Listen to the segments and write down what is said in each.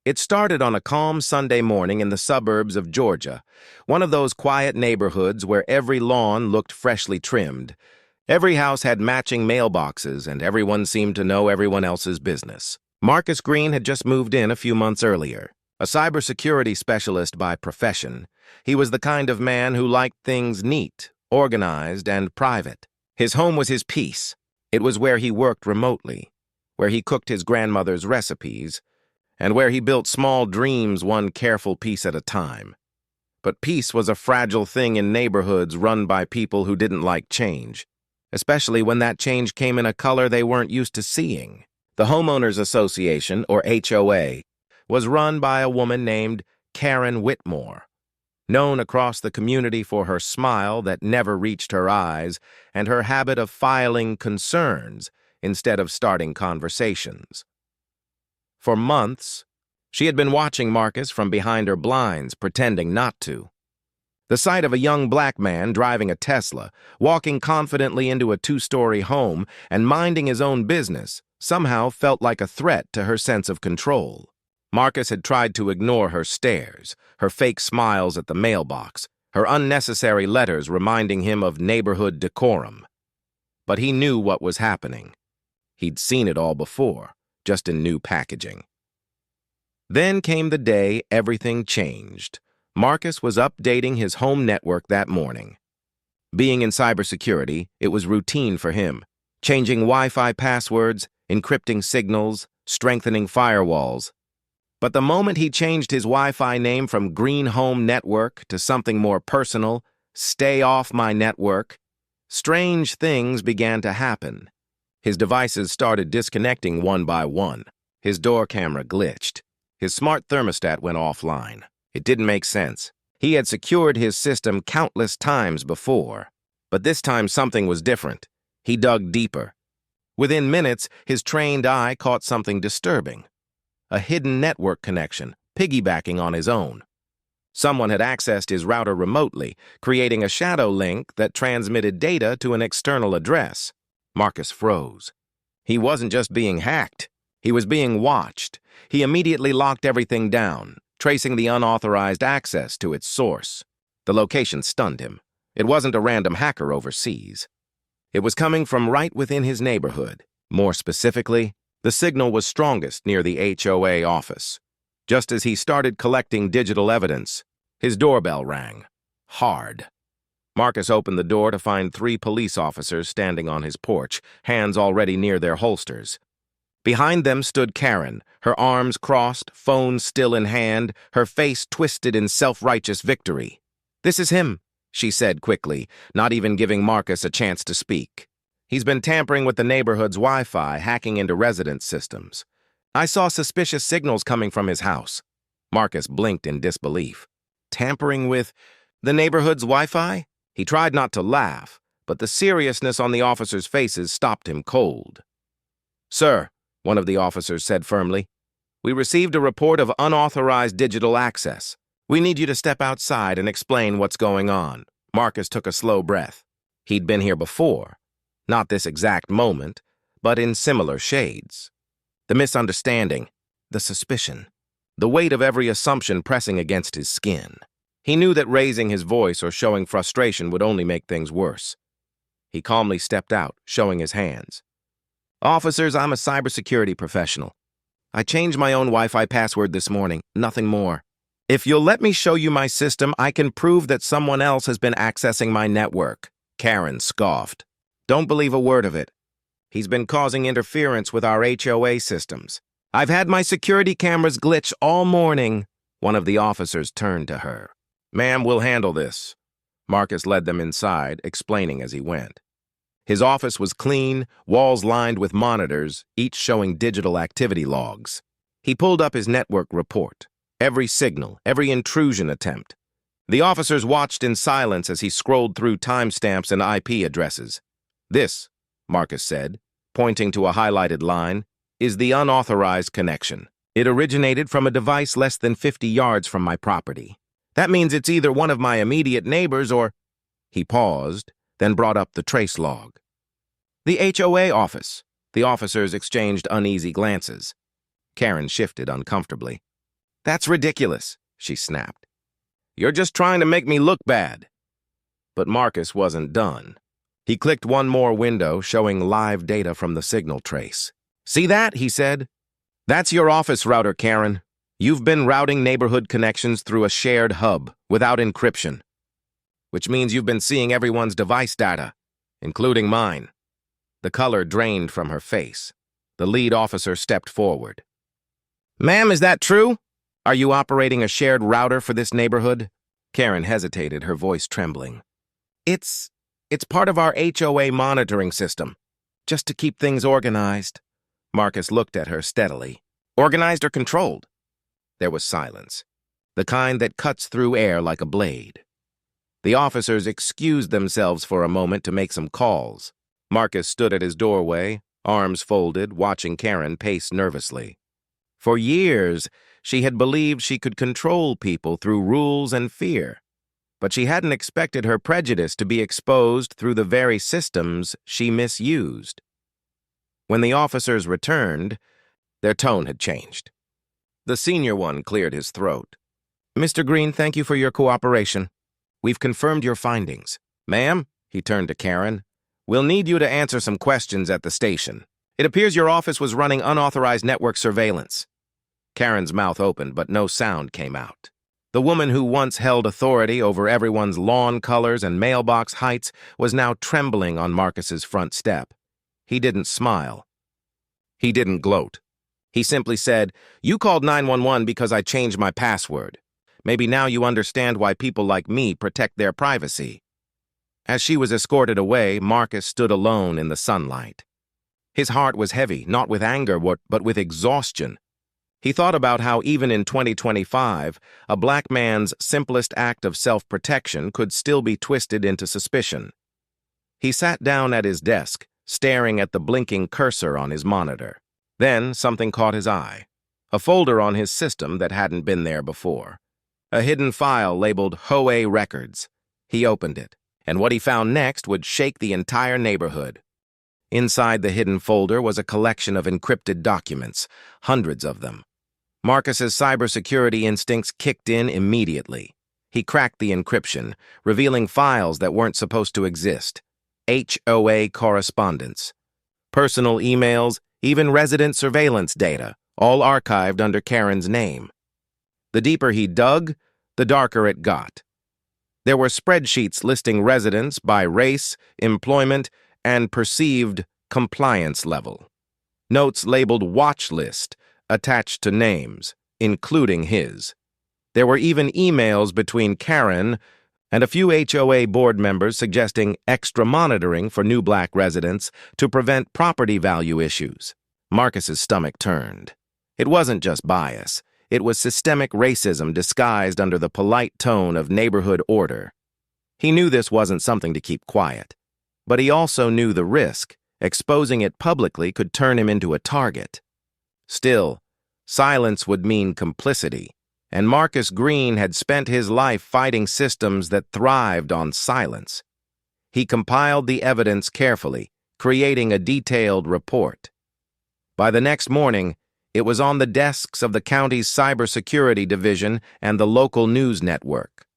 It started on a calm Sunday morning in the suburbs of Georgia, one of those quiet neighborhoods where every lawn looked freshly trimmed. Every house had matching mailboxes, and everyone seemed to know everyone else's business. Marcus Green had just moved in a few months earlier. A cybersecurity specialist by profession, he was the kind of man who liked things neat, organized, and private. His home was his peace. It was where he worked remotely, where he cooked his grandmother's recipes, and where he built small dreams one careful piece at a time. But peace was a fragile thing in neighborhoods run by people who didn't like change, especially when that change came in a color they weren't used to seeing. The Homeowners Association, or HOA, was run by a woman named Karen Whitmore, known across the community for her smile that never reached her eyes and her habit of filing concerns instead of starting conversations. For months, she had been watching Marcus from behind her blinds, pretending not to. The sight of a young black man driving a Tesla, walking confidently into a two-story home and minding his own business somehow felt like a threat to her sense of control. Marcus had tried to ignore her stares, her fake smiles at the mailbox, her unnecessary letters reminding him of neighborhood decorum. But he knew what was happening. He'd seen it all before, just in new packaging. Then came the day everything changed. Marcus was updating his home network that morning. Being in cybersecurity, it was routine for him, changing Wi-Fi passwords, encrypting signals, strengthening firewalls. But the moment he changed his Wi-Fi name from Green Home Network to something more personal, Stay Off My Network, strange things began to happen. His devices started disconnecting one by one. His door camera glitched. His smart thermostat went offline. It didn't make sense. He had secured his system countless times before, but this time something was different. He dug deeper. Within minutes, his trained eye caught something disturbing. A hidden network connection, piggybacking on his own. Someone had accessed his router remotely, creating a shadow link that transmitted data to an external address. Marcus froze. He wasn't just being hacked. He was being watched. He immediately locked everything down, tracing the unauthorized access to its source. The location stunned him. It wasn't a random hacker overseas. It was coming from right within his neighborhood. More specifically, the signal was strongest near the HOA office. Just as he started collecting digital evidence, his doorbell rang. Hard. Marcus opened the door to find 3 police officers standing on his porch, hands already near their holsters. Behind them stood Karen, her arms crossed, phone still in hand, her face twisted in self-righteous victory. "This is him," she said quickly, not even giving Marcus a chance to speak. "He's been tampering with the neighborhood's Wi-Fi, hacking into residents' systems. I saw suspicious signals coming from his house." Marcus blinked in disbelief. Tampering with the neighborhood's Wi-Fi? He tried not to laugh, but the seriousness on the officers' faces stopped him cold. "Sir," one of the officers said firmly, "we received a report of unauthorized digital access. We need you to step outside and explain what's going on." Marcus took a slow breath. He'd been here before. Not this exact moment, but in similar shades. The misunderstanding, the suspicion, the weight of every assumption pressing against his skin. He knew that raising his voice or showing frustration would only make things worse. He calmly stepped out, showing his hands. "Officers, I'm a cybersecurity professional. I changed my own Wi-Fi password this morning, nothing more. If you'll let me show you my system, I can prove that someone else has been accessing my network." Karen scoffed. "Don't believe a word of it. He's been causing interference with our HOA systems. I've had my security cameras glitch all morning." One of the officers turned to her. "Ma'am, we'll handle this." Marcus led them inside, explaining as he went. His office was clean, walls lined with monitors, each showing digital activity logs. He pulled up his network report, every signal, every intrusion attempt. The officers watched in silence as he scrolled through timestamps and IP addresses. "This," Marcus said, pointing to a highlighted line, "is the unauthorized connection. It originated from a device less than 50 yards from my property. That means it's either one of my immediate neighbors or—" He paused, then brought up the trace log. "The HOA office." The officers exchanged uneasy glances. Karen shifted uncomfortably. "That's ridiculous," she snapped. "You're just trying to make me look bad." But Marcus wasn't done. He clicked one more window showing live data from the signal trace. "See that?" he said. "That's your office router, Karen. You've been routing neighborhood connections through a shared hub without encryption, which means you've been seeing everyone's device data, including mine." The color drained from her face. The lead officer stepped forward. "Ma'am, is that true? Are you operating a shared router for this neighborhood?" Karen hesitated, her voice trembling. It's part of our HOA monitoring system, just to keep things organized." Marcus looked at her steadily. "Organized or controlled?" There was silence, the kind that cuts through air like a blade. The officers excused themselves for a moment to make some calls. Marcus stood at his doorway, arms folded, watching Karen pace nervously. For years, she had believed she could control people through rules and fear, but she hadn't expected her prejudice to be exposed through the very systems she misused. When the officers returned, their tone had changed. The senior one cleared his throat. "Mr. Green, thank you for your cooperation. We've confirmed your findings." "Ma'am," he turned to Karen, "we'll need you to answer some questions at the station. It appears your office was running unauthorized network surveillance." Karen's mouth opened, but no sound came out. The woman who once held authority over everyone's lawn colors and mailbox heights was now trembling on Marcus's front step. He didn't smile. He didn't gloat. He simply said, "You called 911 because I changed my password. Maybe now you understand why people like me protect their privacy." As she was escorted away, Marcus stood alone in the sunlight. His heart was heavy, not with anger, but with exhaustion. He thought about how even in 2025, a black man's simplest act of self-protection could still be twisted into suspicion. He sat down at his desk, staring at the blinking cursor on his monitor. Then something caught his eye, a folder on his system that hadn't been there before. A hidden file labeled HOA Records. He opened it, and what he found next would shake the entire neighborhood. Inside the hidden folder was a collection of encrypted documents, hundreds of them. Marcus's cybersecurity instincts kicked in immediately. He cracked the encryption, revealing files that weren't supposed to exist. HOA correspondence, personal emails, even resident surveillance data, all archived under Karen's name. The deeper he dug, the darker it got. There were spreadsheets listing residents by race, employment, and perceived compliance level. Notes labeled watch list attached to names, including his. There were even emails between Karen and a few HOA board members suggesting extra monitoring for new black residents to prevent property value issues. Marcus's stomach turned. It wasn't just bias. It was systemic racism disguised under the polite tone of neighborhood order. He knew this wasn't something to keep quiet, but he also knew the risk. Exposing it publicly could turn him into a target. Still, silence would mean complicity, and Marcus Green had spent his life fighting systems that thrived on silence. He compiled the evidence carefully, creating a detailed report. By the next morning, it was on the desks of the county's cybersecurity division and the local news network.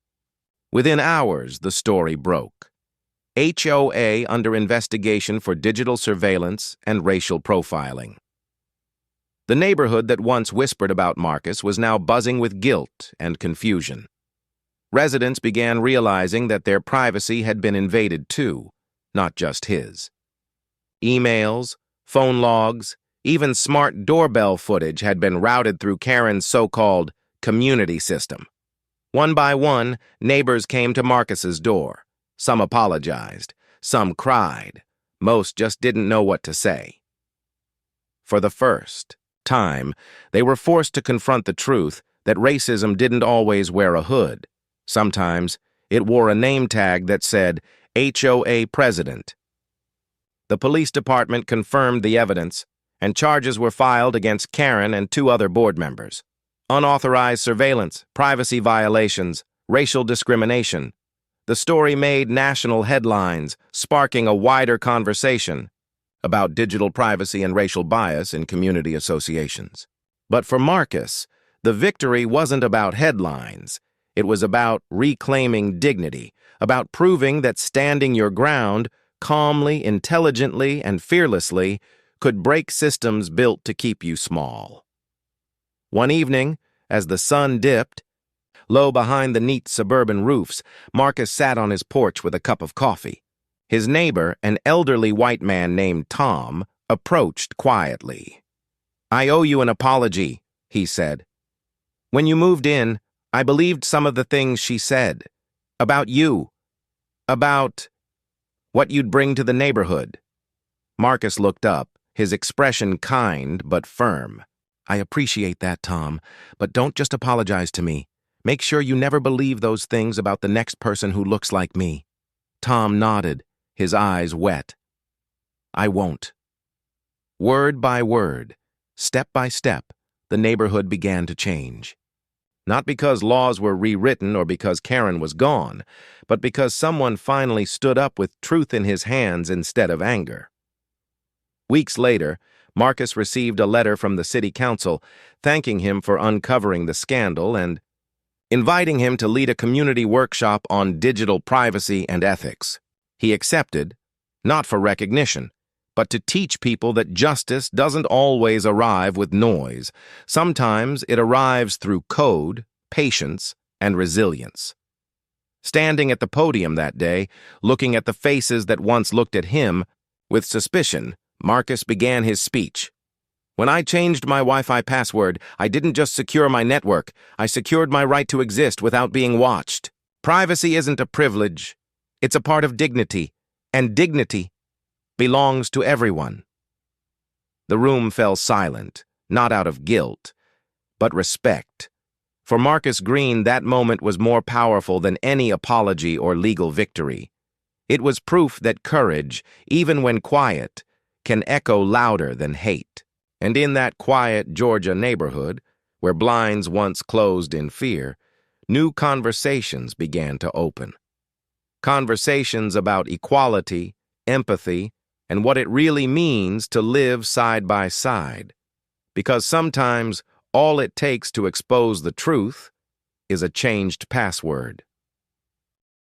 Within hours, the story broke. HOA under investigation for digital surveillance and racial profiling. The neighborhood that once whispered about Marcus was now buzzing with guilt and confusion. Residents began realizing that their privacy had been invaded too, not just his. Emails, phone logs, even smart doorbell footage had been routed through Karen's so-called community system. One by one, neighbors came to Marcus's door. Some apologized, some cried, most just didn't know what to say. For the first time, they were forced to confront the truth that racism didn't always wear a hood. Sometimes, it wore a name tag that said, HOA President. The police department confirmed the evidence, and charges were filed against Karen and 2 other board members. Unauthorized surveillance, privacy violations, racial discrimination. The story made national headlines, sparking a wider conversation about digital privacy and racial bias in community associations. But for Marcus, The victory wasn't about headlines. It was about reclaiming dignity, about proving that standing your ground calmly, intelligently, and fearlessly could break systems built to keep you small. One evening, as the sun dipped, low behind the neat suburban roofs, Marcus sat on his porch with a cup of coffee. His neighbor, an elderly white man named Tom, approached quietly. "I owe you an apology," he said. "When you moved in, I believed some of the things she said. About you. About what you'd bring to the neighborhood." Marcus looked up, his expression kind but firm. "I appreciate that, Tom, but don't just apologize to me. Make sure you never believe those things about the next person who looks like me." Tom nodded, his eyes wet. "I won't." Word by word, step by step, the neighborhood began to change. Not because laws were rewritten or because Karen was gone, but because someone finally stood up with truth in his hands instead of anger. Weeks later, Marcus received a letter from the city council thanking him for uncovering the scandal and inviting him to lead a community workshop on digital privacy and ethics. He accepted, not for recognition, but to teach people that justice doesn't always arrive with noise. Sometimes it arrives through code, patience, and resilience. Standing at the podium that day, looking at the faces that once looked at him with suspicion, Marcus began his speech. "When I changed my Wi-Fi password, I didn't just secure my network, I secured my right to exist without being watched. Privacy isn't a privilege, it's a part of dignity, and dignity belongs to everyone." The room fell silent, not out of guilt, but respect. For Marcus Green, that moment was more powerful than any apology or legal victory. It was proof that courage, even when quiet, can echo louder than hate. And in that quiet Georgia neighborhood, where blinds once closed in fear, new conversations began to open. Conversations about equality, empathy, and what it really means to live side by side. Because sometimes all it takes to expose the truth is a changed password.